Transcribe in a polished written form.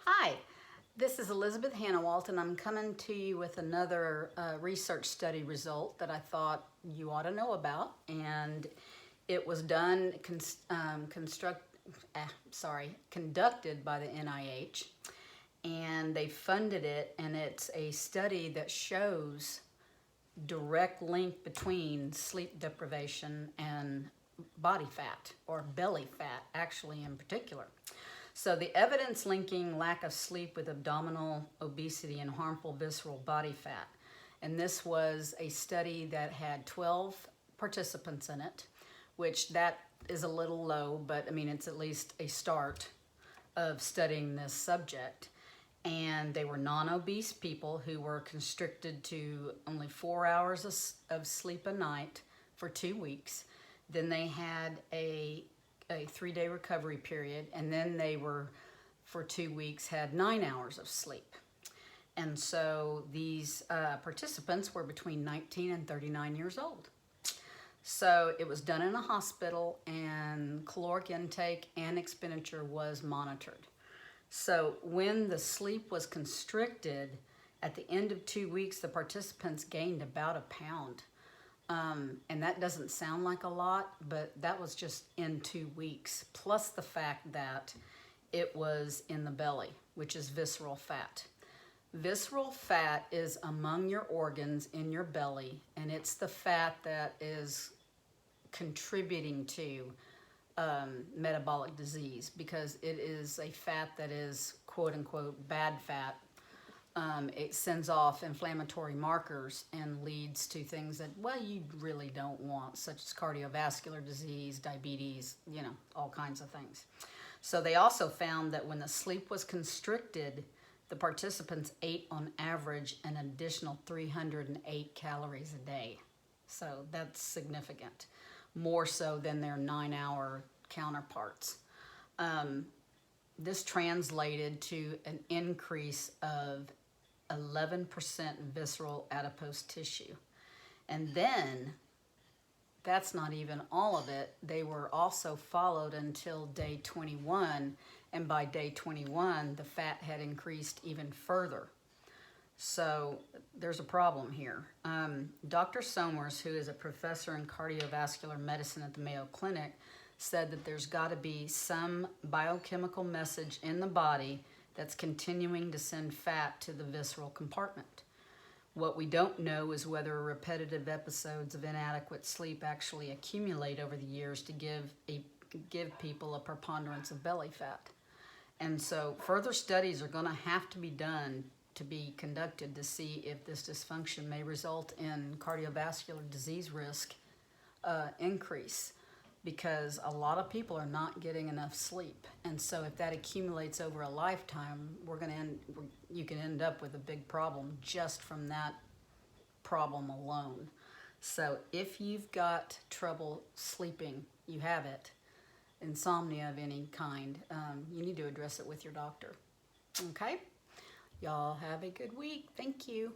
Hi, this is Elizabeth Hannawalt, and I'm coming to you with another research study result that I thought you ought to know about. And it was done, conducted by the NIH, and they funded it, and it's a study that shows direct link between sleep deprivation and body fat, or belly fat actually in particular. So the evidence linking lack of sleep with abdominal obesity and harmful visceral body fat. And this was a study that had 12 participants in it, which that is a little low, but I mean, it's at least a start of studying this subject. And they were non-obese people who were constricted to only 4 hours of sleep a night for 2 weeks. Then they had a 3-day recovery period, and then they were, for 2 weeks, had 9 hours of sleep. And so these participants were between 19 and 39 years old. So it was done in a hospital, and caloric intake and expenditure was monitored. So when the sleep was constricted, at the end of 2 weeks, the participants gained about 1 pound. And that doesn't sound like a lot, but that was just in 2 weeks, plus the fact that it was in the belly, which is visceral fat. Visceral fat is among your organs in your belly, and it's the fat that is contributing to metabolic disease, because it is a fat that is quote-unquote bad fat. It sends off inflammatory markers and leads to things that, well, you really don't want, such as cardiovascular disease, diabetes, all kinds of things. So they also found that when the sleep was constricted, the participants ate on average an additional 308 calories a day. So that's significant, more so than their 9-hour counterparts. This translated to an increase of 11% visceral adipose tissue. And then, that's not even all of it, they were also followed until day 21, and by day 21, the fat had increased even further. So there's a problem here. Dr. Somers, who is a professor in cardiovascular medicine at the Mayo Clinic, said that there's got to be some biochemical message in the body that's continuing to send fat to the visceral compartment. What we don't know is whether repetitive episodes of inadequate sleep actually accumulate over the years to give people a preponderance of belly fat. And so further studies are going to have to be done, to be conducted, to see if this dysfunction may result in cardiovascular disease risk increase, because a lot of people are not getting enough sleep. And so if that accumulates over a lifetime, you can end up with a big problem just from that problem alone. So if you've got trouble sleeping, you have it, insomnia of any kind, you need to address it with your doctor. Okay? Y'all have a good week. Thank you.